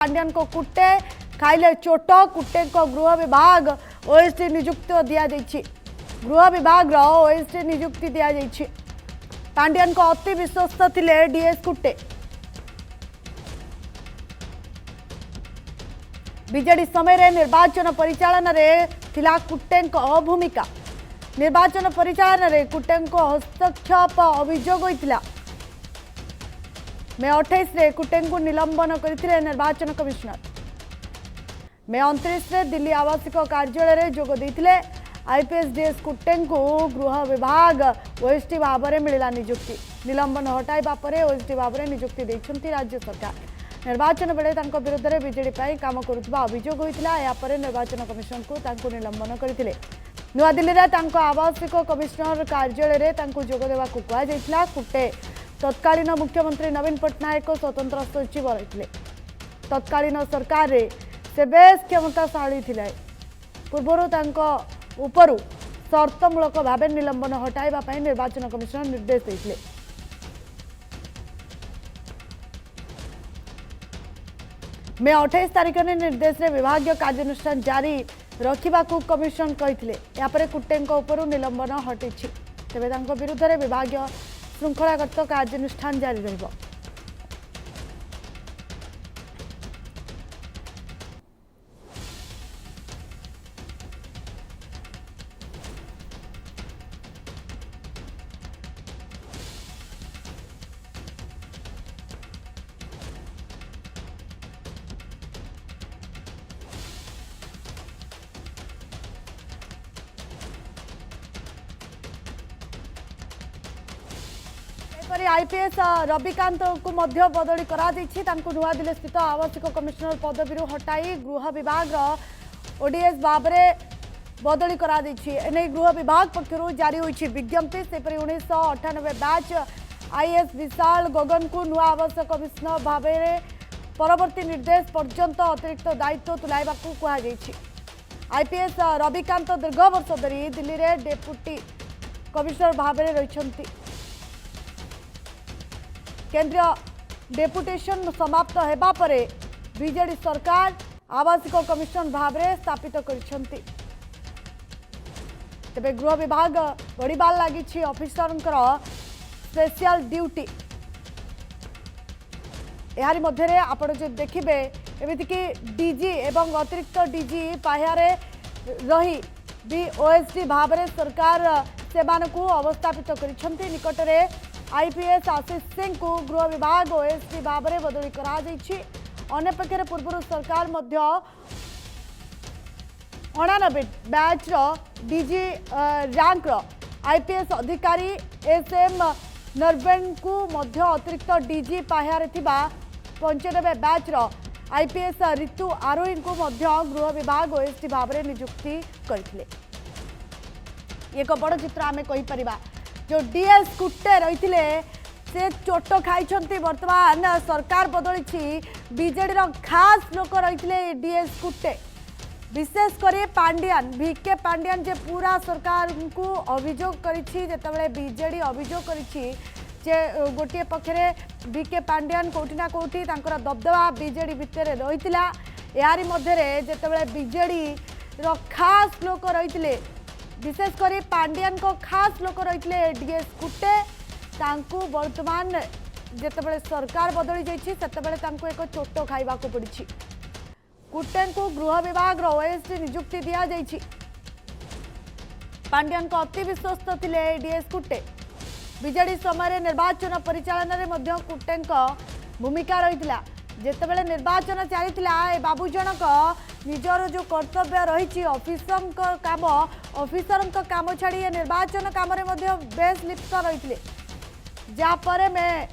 पांड्यान को कुटे खाइले चोट कुटे को गृह विभाग ओएसडी नियुक्ति दिया गृह विभाग ओएसडी नियुक्ति दिया पांड्यान को अति विश्वस्त थिले डीएस कुटे बीजेडी समय निर्वाचन परिचालन रे थिला कुटे भूमिका निर्वाचन परिचालन रे कुटे हस्तक्षेप अभियोग होइतिला मे 28 रे कुटे को निलंबन करथिले निर्वाचन कमिश्नर मे 29 रे दिल्ली आवासिक कार्यालय रे जोग देथिले आईपीएस डीएस कुटे को गृह विभाग ओएसडी भाव में मिला नियुक्ति निलंबन हटाइबा परे ओएसडी भाव में नियुक्ति दैछंती राज्य सरकार निर्वाचन बेले तांको विरुद्ध रे बीजेडी पाई काम करुवा अभियोग होइतिला या परे निर्वाचन कमिशन को तांको निलंबन करथिले नुआ दिल्ली रे तांको आवासिक कमिश्नर कार्यालय रे तांको जोग देवा को कुआ जायतिला कुटे तत्कालीन मुख्यमंत्री नवीन पट्टनायक स्वतंत्र सचिव रही तत्कालीन सरकार रे से बेस क्षमताशाली थिले पूर्वर उपरु शर्तमूलक भाव निलंबन हटाइबा पई निर्वाचन कमिशन निर्देश देथिले मे 28 तारिख ने निर्देश रे विभागीय कार्यानुष्ठान जारी रखा कमिशन कही यापर कुटे उपरू निलंबन हटी तेज विरुद्ध में विभागीय श्रृंखलागत कार्यानुष्ठान जारी रहिबो आईपीएस रविकांत को मध्य बदली करा नुआ दिल्ली स्थित आवासिक कमिश्नर पदवी हटाई गृह विभाग ओडीएस भाव में बदली करा एने गृह विभाग पक्षर जारी होती विज्ञप्ति सेपरी 1998 बैच आईएएस विशाल गगन को नुआ आवासिक कमिश्नर भाव में परवर्ती निर्देश पर्यंत अतिरिक्त दायित्व तुलाइबा कहुई आईपीएस रविकांत दीर्घ वर्ष धरी दिल्ली में डेप्यूटी कमिश्नर भाव में रही केंद्रीय डेपुटेशन समाप्त होगा पर बीजेडी सरकार आवासिक कमिशन भाव में स्थापित करिसेंती तेबे गृह विभाग बढ़िबार लगी ऑफिसर स्पेशल ड्यूटी यारी मध्य आपण जो देखिए एमतीक डीजी एवं अतिरिक्त डीजी पाह्यारे रही भी ओएसडी भाव में सरकार सेमान को अवस्थापित करिसेंती निकट में आईपीएस आशीष सिंह को गृह विभाग ओएसडी भाव में बदली करपक्षे पूर्व सरकार 89 बैच डीजी रैंक आईपीएस अधिकारी एसएम नरवेन को अतिरिक्त डीजी पाह्यारे 95 बैच आईपीएस ऋतु आरोही को गृह विभाग ओएसडी भाव में नियुक्ति करथिले एक बड़ चित्र आम कहीपर जो डीएस कुटे रही से चोट खाई वर्तमान सरकार बदली बीजेडी खास लोक रही डीएस कुटे विशेषकर पांड्यान भिके पांड्यान जे पूरा सरकार को अभियोग करते बीजेडी अभियोग कर गोटे पक्षरे भिके पांड्यान कौटिना कौटी दबदबा बीजेडी भितर रही यारी मध्य जिते बीजेडी खास लोक रही विशेषकर पांड्यान को खास लोक रही डीएस कुटे वर्तमान जिते सरकार बदली जाते एक चोट खाइबा पड़ी कुटे को गृह विभाग ओएसडी नियुक्ति दिया पांड्यान को अति विश्वस्त थिले डीएस कुटे बीजेडी समय निर्वाचन परिचालन में कुटे भूमिका रही जितेबाला निर्वाचन चली बाबू जनक निजर जो कर्तव्य रही ऑफिसर काम छाड़ी निर्वाचन काम बेस लिप्त रही जहाँपर में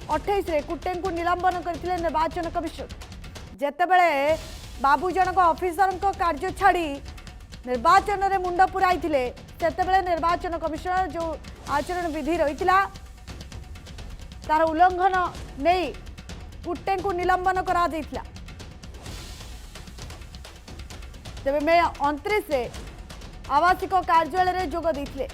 28 रे कुटे को निलंबन करथिले निर्वाचन कमिशन जेतेबेले बाबू जनक ऑफिसर कार्य छाड़ी निर्वाचन रे मुंड पुराई सेतेबेले निर्वाचन कमिशनर जो आचरण विधि रही तार उल्लंघन नहीं कुटे को निलंबन करा देथिला तेबे मे 29 रे आवासिक कार्यालय रे जोग देथिले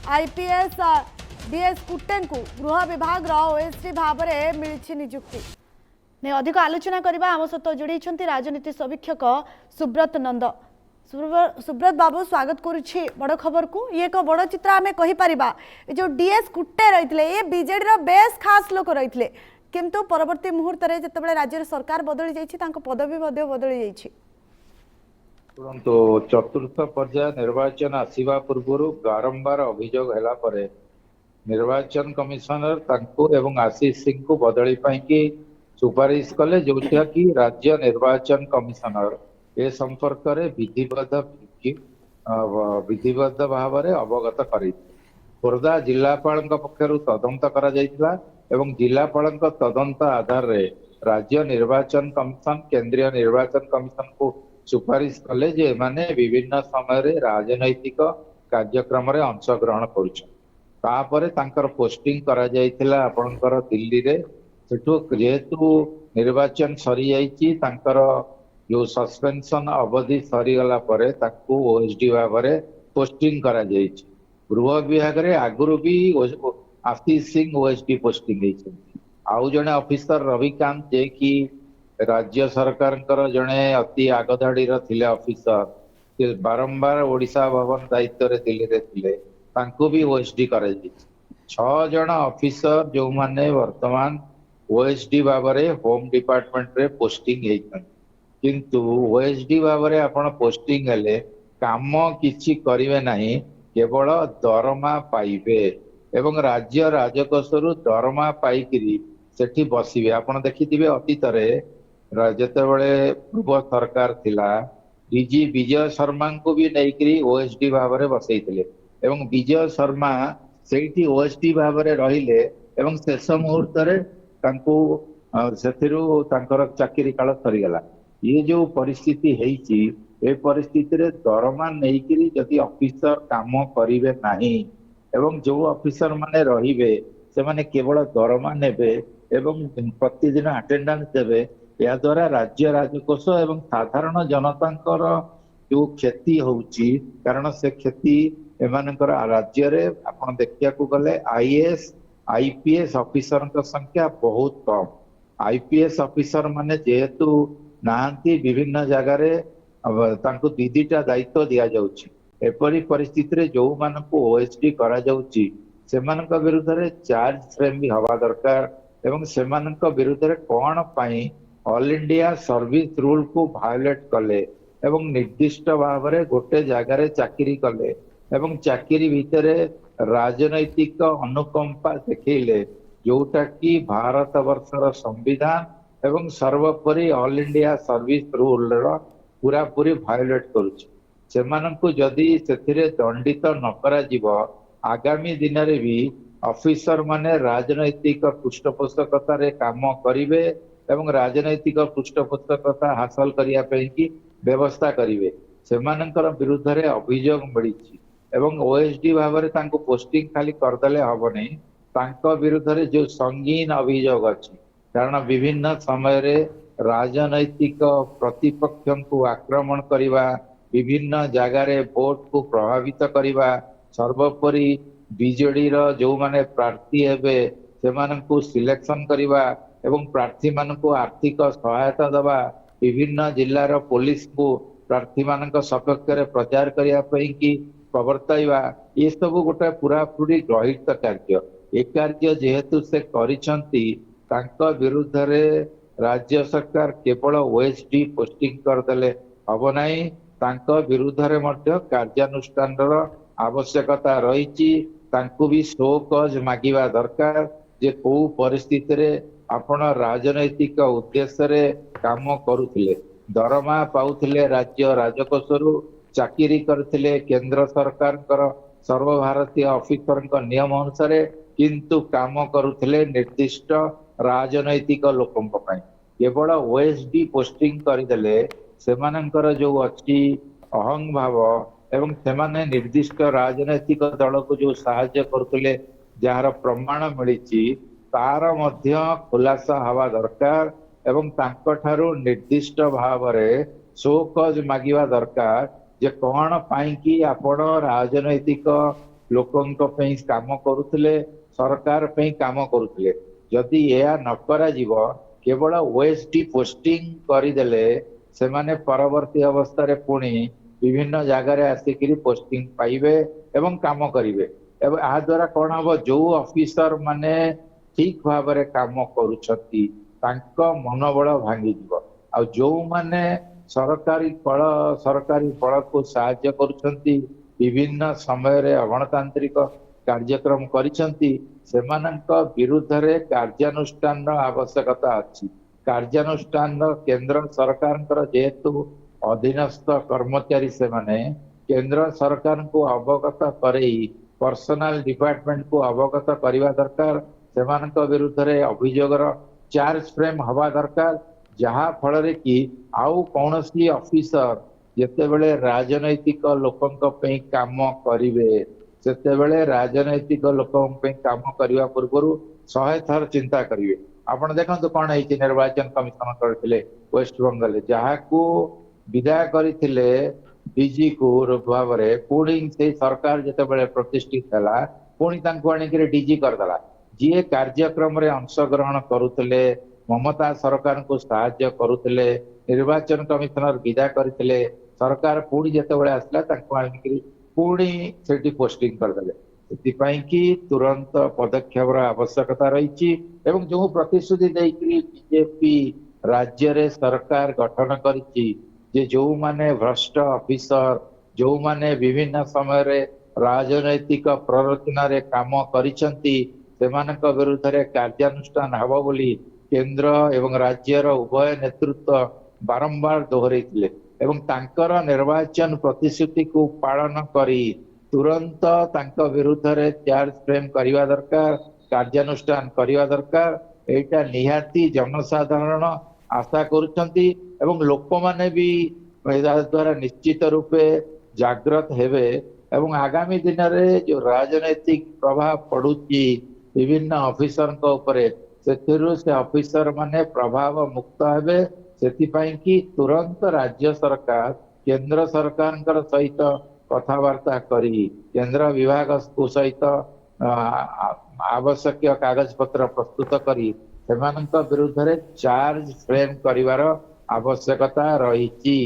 आईपीएस डीएस कुट्टेन को गृह विभाग ओएसडी भाव में मिली नियुक्ति ने अधिक आलोचना करबा आम सहित जोड़ी राजनीति समीक्षक सुब्रत नंद। सुब्रत बाबू स्वागत करुछि बड़ खबर को। ये एक बड़ चित्र आम कहीपर जो डीएस कुट्टे रही ये बीजेडी बेस खास लोक रही किंतु परवर्ती मुहूर्त में जिते राज्य सरकार बदली जाइए पदवी बदली जाइए। तुरंत चतुर्थ पर्याय निर्वाचन आसवा पूर्व बारंबार अभियोग है निर्वाचन कमिशनर तांको एवं आशीष सिंह को बदली पाई सुपारिश कले जोटा कि राज्य निर्वाचन कमिशनर ए संपर्क में विधिबद्ध भाव में अवगत कर खोर्धा जिलापाल पक्षर तदंत करा जायतिला एवं जिलापाल तदंत आधार रे राज्य निर्वाचन कमिशन केंद्रीय निर्वाचन कमिशन को सुपारिश कले जे माने विभिन्न समय रे राजनैतिक कार्यक्रम रे अंशग्रहण करुछन तांकर पोस्टिंग करा जायतिला आपनकर दिल्ली रे सेठो जेहेतु निर्वाचन सरी जाइछि तांकर जो सस्पेंशन अवधि सरी गला परे ताकू ओएसडी भाव में पोस्टिंग करा जायछि। गृह विभाग रे आगुरु भी आशीष सिंह ओएसडी पोस्टिंग आउ जने ऑफिसर रविकांत जे कि राज्य सरकार जड़े अति आगधाड़ी थिले ऑफिसर से बारंबार ओडिशा भवन दायित्व रे दिल्ली रे थिले तांको भी ओएसडी करा जायछि। 6 जण ऑफिसर जो माने वर्तमान ओएसडी भाव में होम डिपार्टमेंट रे पोस्टिंग हेइछन किंतु ओएसडी भाव में आपण पोस्टिंग हेले काम किछि करिवे नहीं केवल दरमा पाइबे एवं राज्य राजकोषरु दरमा पाइकरी सेठी बसिबे। आपण देखिथिबे अतीत रे जेतेबेले पूर्व सरकार थिला डीजी विजय शर्मा को भी नैकरी ओएसडी भाव में बसैथिले एवं विजय शर्मा सेठी ओएसडी भाव में रहिले एवं शेष मुहूर्त रे तांको सेथिरु तांकर चाकरी काल सरीगला। ये जो परिस्थिति हेइची ए परिस्थिति रे दरमा नैकरी जदि ऑफिसर काम करिवे नाही एवं जो ऑफिसर माने रहिबे से माने केवल दरमा नेबे एवं प्रतिदिन अटेंडेंस देबे या द्वारा राज्य राजकोष एवं साधारण जनतांकर जो क्षति होउची कारण से क्षति एमानकर राज्य रे आपण देखिया को गले आईएएस आईपीएस ऑफिसर संख्या बहुत कम। आईपीएस ऑफिसर माने जेहेतु नांती विभिन्न जगह रे तांको दीदीटा दायित्व दिया जाउची एपरी परिस्थिति रे जो मानको ओएसडी करा जाउची सेमानक विरुद्ध रे चार्ज फ्रेम भी हवा दरकार एवं सेमानक विरुद्ध रे कोन पाई ऑल इंडिया सर्विस रूल को वायोलेट कले एवं निर्दिष्ट भाव रे गोटे जगह रे चाकरी कले एवं चाकरी भितरे राजनैतिक अनुकंपा देखिले जोटा कि भारत वर्षर संविधान एवं सर्वोपरि ऑल इंडिया सर्विस रूल पूरा पूरी वायोलेट करुछि सेमानंकु जदि सेथिरे दंडित न करा जीवो आगामी दिन रे भी ऑफिसर माने राजनैतिक पृष्ठपोषकता रे काम करिवे एवं राजनैतिक पृष्ठपोषकता हासिल करिया पई की व्यवस्था करिवे सेमानंकर विरुद्ध रे अभियोग मिलिछि एवं ओएसडी भाव में तांको पोस्टिंग खाली करदेले हबो नै तांको विरुद्ध रे जो संगीन अभियोग अछि कारण विभिन्न समय रे राजनैतिक प्रतिपक्ष को आक्रमण करिवा विभिन्न जगह रे वोट को प्रभावित करिवा सर्वोपरि बीजेडी रो जो माने प्रार्थी हेबे सेमानंकु सिलेक्शन करिवा एवं प्रार्थी मानकु आर्थिक सहायता दबा विभिन्न जिल्ला रो पुलिस को प्रार्थी मानक सपक्ष रे प्रचार करिया पई की प्रवर्ताइवा ये सब गोटे पूरा पूरी गृहीत कार्य ए कार्य जेहेतु से करिसंती तांको विरुद्ध रे राज्य सरकार केवल ओएसडी पोस्टिंग करदेले हबो नाही तांको विरुद्ध रे मध्य कार्यानुष्ठान आवश्यकता रही तांको भी शो कज मागिबा दरकार जे को परिस्थिति रे आपण राजनैतिक उद्देश्य रे काम करुथिले दरमा पाउथिले राज्य राजकोषरु चाकरी करथिले केंद्र सरकार सर्वभारतीय ऑफिसर नियम अनुसार किंतु काम करुथिले निर्दिष्ट राजनैतिक लोकन पई केवल ओएसडी पोस्टिंग करदेले सेमानंकर जो अछि अहंग भाव एवं सेमाने निर्दिष्ट राजनैतिक दल को जो सहायता करथिले जार प्रमाण मिलिछि तार मध्य खुलासा हवा दरकार एवं तांको ठारू निर्दिष्ट भाव रे शोकज मागिवा दरकार जे कौन पाई कि आपण राजनैतिक ଲୋକଙ୍କ ପାଇଁ କାମ କରୁଥିଲେ, ସରକାର ପାଇଁ କାମ କରୁଥିଲେ। ଯଦି ଏହା ନ କରାଯିବ, କେବଳ ଓଏସଡି ପୋଷ୍ଟିଂ କରିଦେଲେ ସେମାନେ ପରବର୍ତ୍ତୀ ଅବସ୍ଥାରେ ପୁଣି ବିଭିନ୍ନ ଜାଗାରେ ଆସିକିରି ପୋଷ୍ଟିଂ ପାଇବେ ଏବଂ କାମ କରିବେ। ଏବଂ ଏହା ଦ୍ୱାରା କଣ ହବ, ଯୋଉ ଅଫିସର ମାନେ ଠିକ ଭାବରେ କାମ କରୁଛନ୍ତି ତାଙ୍କ ମନୋବଳ ଭାଙ୍ଗିଯିବ। ଆଉ ଯୋଉମାନେ ସରକାରୀ ବଳକୁ ସାହାଯ୍ୟ କରୁଛନ୍ତି, ବିଭିନ୍ନ ସମୟରେ ଅଗଣତାନ୍ତ୍ରିକ କାର୍ଯ୍ୟକ୍ରମ କରିଛନ୍ତି, ସେମାନଙ୍କ ବିରୁଦ୍ଧରେ କାର୍ଯ୍ୟାନୁଷ୍ଠାନର ଆବଶ୍ୟକତା ଅଛି। କାର୍ଯ୍ୟାନୁଷ୍ଠାନ କେନ୍ଦ୍ର ସରକାରଙ୍କର ଯେହେତୁ ଅଧୀନସ୍ଥ କର୍ମଚାରୀ, ସେମାନେ କେନ୍ଦ୍ର ସରକାରଙ୍କୁ ଅବଗତ କରେଇ ପର୍ସନାଲ ଡିପାର୍ଟମେଣ୍ଟକୁ ଅବଗତ କରିବା ଦରକାର। ସେମାନଙ୍କ ବିରୁଦ୍ଧରେ ଅଭିଯୋଗର ଚାର୍ଜ ଫ୍ରେମ ହବା ଦରକାର, ଯାହା ଫଳରେ କି ଆଉ କୌଣସି ଅଫିସର ଯେତେବେଳେ ରାଜନୈତିକ ଲୋକଙ୍କ ପାଇଁ କାମ କରିବେ, ସେତେବେଳେ ରାଜନୈତିକ ଲୋକଙ୍କ ପାଇଁ କାମ କରିବା ପୂର୍ବରୁ 100 ଥର ଚିନ୍ତା କରିବେ। ଆପଣ ଦେଖନ୍ତୁ କଣ ହେଇଛି, ନିର୍ବାଚନ କମିଶନ କରିଥିଲେ ୱେଷ୍ଟବେଙ୍ଗଲରେ, ଯାହାକୁ ବିଦାୟ କରିଥିଲେ ଡିଜି କୁ ଭାବରେ, ପୁଣି ସେଇ ସରକାର ଯେତେବେଳେ ପ୍ରତିଷ୍ଠିତ ହେଲା ପୁଣି ତାଙ୍କୁ ଆଣିକିରି ଡିଜି କରିଦେଲା। ଯିଏ କାର୍ଯ୍ୟକ୍ରମରେ ଅଂଶଗ୍ରହଣ କରୁଥିଲେ, ମମତା ସରକାରଙ୍କୁ ସାହାଯ୍ୟ କରୁଥିଲେ, ନିର୍ବାଚନ କମିଶନର ବିଦା କରିଥିଲେ, ସରକାର ପୁଣି ଯେତେବେଳେ ଆସିଲା ତାଙ୍କୁ ଆଣିକିରି ପୁଣି ସେଠି ପୋଷ୍ଟିଂ କରିଦେଲେ। ସେଥିପାଇଁ କି ତୁରନ୍ତ ପଦକ୍ଷେପର ଆବଶ୍ୟକତା ରହିଛି। ଏବଂ ଯୋଉ ପ୍ରତିଶ୍ରୁତି ଦେଇକିରି ବିଜେପି ରାଜ୍ୟରେ ସରକାର ଗଠନ କରିଛି, ଯେ ଯୋଉମାନେ ଭ୍ରଷ୍ଟ ଅଫିସର, ଯୋଉମାନେ ବିଭିନ୍ନ ସମୟରେ ରାଜନୈତିକ ପ୍ରରୋଚନାରେ କାମ କରିଛନ୍ତି, ସେମାନଙ୍କ ବିରୁଦ୍ଧରେ କାର୍ଯ୍ୟାନୁଷ୍ଠାନ ହେବ ବୋଲି କେନ୍ଦ୍ର ଏବଂ ରାଜ୍ୟର ଉଭୟ ନେତୃତ୍ୱ ବାରମ୍ବାର ଦୋହରେଇଥିଲେ। ଏବଂ ତାଙ୍କର ନିର୍ବାଚନ ପ୍ରତିଶ୍ରୁତିକୁ ପାଳନ କରି ତୁରନ୍ତ ତାଙ୍କ ବିରୁଦ୍ଧରେ ଚାର୍ଜ ଫ୍ରେମ କରିବା ଦରକାର, କାର୍ଯ୍ୟାନୁଷ୍ଠାନ କରିବା ଦରକାର। ଏଇଟା ନିହାତି ଜନସାଧାରଣ ଆଶା କରୁଛନ୍ତି ଏବଂ ଲୋକମାନେ ବି ଏହା ଦ୍ୱାରା ନିଶ୍ଚିତ ରୂପେ ଜାଗ୍ରତ ହେବେ। ଏବଂ ଆଗାମୀ ଦିନରେ ଯୋଉ ରାଜନୈତିକ ପ୍ରଭାବ ପଡୁଛି ବିଭିନ୍ନ ଅଫିସରଙ୍କ ଉପରେ, ସେଥିରୁ ସେ ଅଫିସର ମାନେ ପ୍ରଭାବ ମୁକ୍ତ ହେବେ। ସେଥିପାଇଁ କି ତୁରନ୍ତ ରାଜ୍ୟ ସରକାର କେନ୍ଦ୍ର ସରକାରଙ୍କର ସହିତ କଥାବାର୍ତ୍ତା କରି କେନ୍ଦ୍ର ବିଭାଗ ସହିତ ଆବଶ୍ୟକୀୟ କାଗଜ ପତ୍ର ପ୍ରସ୍ତୁତ କରି ସେମାନଙ୍କ ବିରୁଦ୍ଧରେ ଚାର୍ଜ ଫ୍ରେମ କରିବାର ଆବଶ୍ୟକତା ରହିଛି।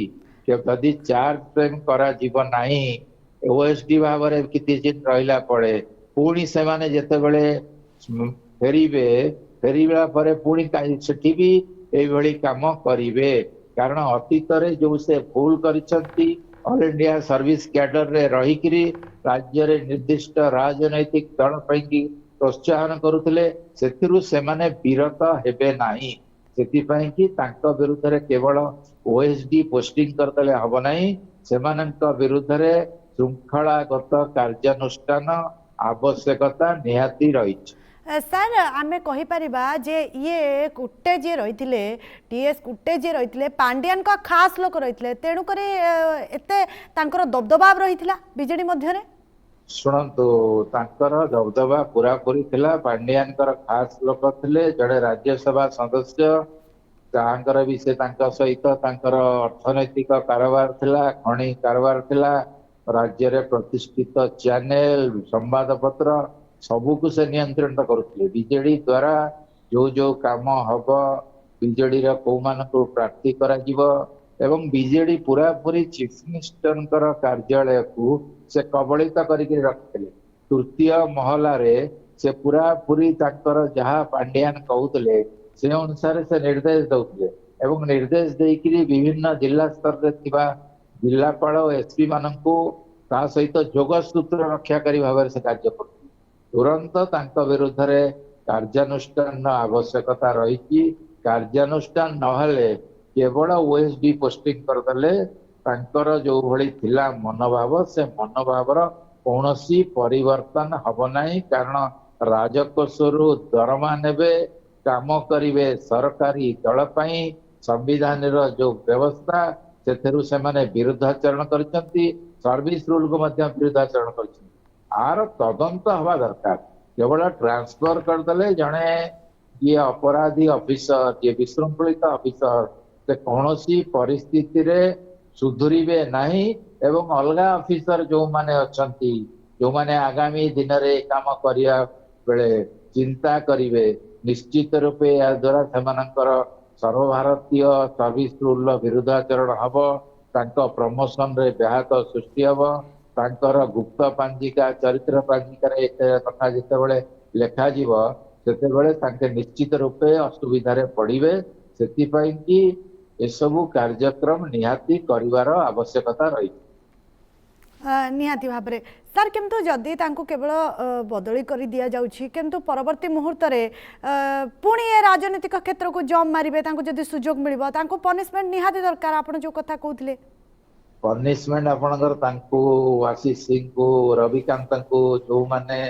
ଯଦି ଚାର୍ଜ ଫ୍ରେମ କରାଯିବ ନାହିଁ, ଓଏସଡି ଭାବରେ କିଛି ଦିନ ରହିଲା ପରେ ପୁଣି ସେମାନେ ଯେତେବେଳେ ଫେରିବା ପରେ ପୁଣି ସେଠି ବି ଏଇଭଳି କାମ କରିବେ। କାରଣ ଅତୀତରେ ଯୋଉ ସେ ଭୁଲ କରିଛନ୍ତି, ଅଲ ଇଣ୍ଡିଆ ସର୍ଭିସ କ୍ୟାଡରରେ ରହିକିରି ରାଜ୍ୟରେ ନିର୍ଦ୍ଦିଷ୍ଟ ରାଜନୈତିକ ଦଳ ପାଇଁ ପ୍ରୋତ୍ସାହନ କରୁଥିଲେ, ସେଥିରୁ ସେମାନେ ବିରତ ହେବେ ନାହିଁ। ସେଥିପାଇଁ କି ତାଙ୍କ ବିରୁଦ୍ଧରେ କେବଳ ଓଏସଡି ପୋଷ୍ଟିଂ କରିଦେଲେ ହବ ନାହିଁ, ସେମାନଙ୍କ ବିରୁଦ୍ଧରେ ଶୃଙ୍ଖଳାଗତ କାର୍ଯ୍ୟାନୁଷ୍ଠାନ ଆବଶ୍ୟକତା ନିହାତି ରହିଛି। ସାର୍ आमे कहि परिबा जे ये कुट्टे जे रहिथिले टीएस कुट्टे जे रहिथिले पांड्यान का खास लोक रहिथिले, तेणु करी एते तांकर दबदबाब रहिथिला बीजेडी मध्यरे। शुणु तांकर दबदबा पूरा पूरी थिला। पांड्यानकर खास लोक थिले, जड़े राज्यसभा सदस्य, तांकर भी से तांका सहित तांकर अर्थनैतिक कारोबार थिला, खणी कारोबार थिला, राज्य रे प्रतिष्ठित चैनल संवाद पत्र सबुकु से नियंत्रित करुଥିଲେ। बीजेडी द्वारा जो जो काम हब, बीजेडी रा को मानको प्रार्थी करा जीवो एवं बीजेडी पूरा पूरी चीफ मिनिस्टर कार्यालय को से कबलित करके रखिଥିଲେ। तृतीय महला रे से पूरा पूरी तांकर जहाँ पांड्यान कहूले से अनुसार से निर्देश दउଥିଲେ एवं निर्देश देकिरी विभिन्न जिला स्तर रे थिबा जिलापाल एसपी माननको ता सहित जोगसूत्र रक्षाकारी भाव से कार्य कर तुरंत तांक विरुद्ध रे कार्यानुष्ठान आवश्यकता रही। कार्यानुष्ठान नहले केवल ओएसडी पोस्टिंग करदेले तांकर जो भली थिला मनोभाव, से मनोभावर कौनसी परिवर्तन हब नहीं। कारण राजकोषरु दरमा नेबे, काम करिवे सरकारी दल पई, संविधान जो व्यवस्था सेथरु से माने विरुद्धाचरण करछंती, सर्विस रूल को मध्य विरुद्धाचरण करछंती। आर तदंत हवा दरकार। केवल ट्रांसफर करदेले जने ये अपराधी ऑफिसर, ये विशृंखलित ऑफिसर से कौनसी परिस्थिति रे सुधुरिबे नहीं एवं अलगा ऑफिसर जो माने अछंती जो माने आगामी दिन में काम करिया बेले चिंता करिवे निश्चित रूपे या द्वारा सेमानंकर सर्वभारतीय सर्विस रूल विरुद्धाचरण हब तांको प्रमोशन रे व्याहत सृष्टि हब तांकर गुप्त पांजिका चरित्र पांजिका रे कथा जितेबले लेखा जीव सेतेबले तांके निश्चित रूपे असुविधा रे पड़िबे सेतिपई कि एसबु कार्यक्रम निहाती करिवार आवश्यकता रही। निहाती भाव में सर किंतु जदि तांको केवल बदली कर दिया जाउछि किंतु परवर्ती मुहूर्त रे पुणी ए राजनीतिक क्षेत्र को जम मारिबे तांको जदि सुजोग मिलिबो तांको पनिशमेंट निहाती दरकार आपण जो कथा कहउथिले पनिशमेंट आपणकर तांको आशीष सिंह को रविकांत को जो माने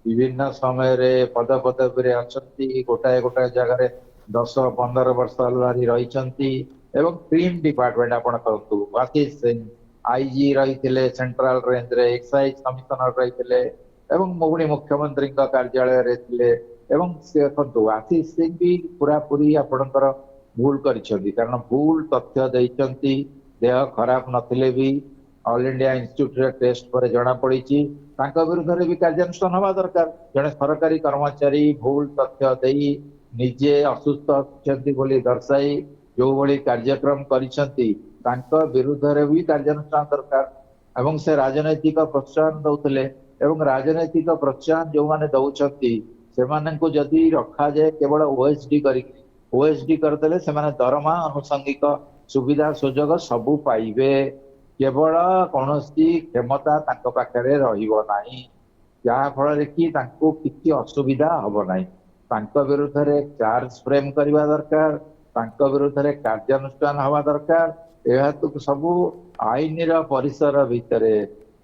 विभिन्न समय रे पद पदवी रे अछंती गोटाए गोटाए जगह रे 10-15 वर्ष अलवारी रहिचंती एवं क्रीम डिपार्टमेंट आपण करतु आशीष सिंह आईजी रही सेंट्रल रेंज रे एक्साइज कमिशनर रही एवं मोगुणी मुख्यमंत्री कार्यालय रे थिले एवं से देखो आशीष सिंह भी पूरा पूरी आपणकर भूल करिसंती कारण भूल तथ्य देइचंती देह खराब नथिले भी ऑल इंडिया इंस्टीट्यूट रे टेस्ट पर जना पड़ी विरुद्ध रे भी कार्यानुष्ठान हवा दरकार जने सरकारी कर्मचारी भूल तथ्य देई निजे असुस्थ अछंती बोली दर्शाई जो भली कार्यक्रम करिसंती तांको विरुद्ध रे भी कार्यानुष्ठान दरकार एवं से राजनैतिक प्रोत्साहन दउतले एवं राजनैतिक प्रोत्साहन जो माने दउचंती से माने को जदी रखा जाए केवल ओएसडी करदेले से माने दरमा अनुषंगिक सुविधा सुजोग सबु पाइबे केवल कौनसी क्षमता तांको पाखरे रहिबो नाही जहा फल कि तांको किछि असुविधा हबो नाही तांको विरुद्ध रे चार्ज फ्रेम करबा दरकार तांको विरुद्ध रे कार्यानुष्ठान हवा दरकार यह तो सबु आईन रा परिसर भितरे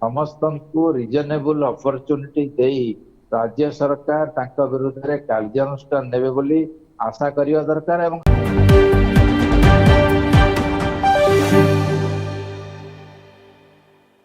समस्त को रिजनेबल अपॉर्चुनिटी देई राज्य सरकार तांको विरुद्ध रे कार्यानुष्ठान नेबे बोली आशा करिया दरकार एवं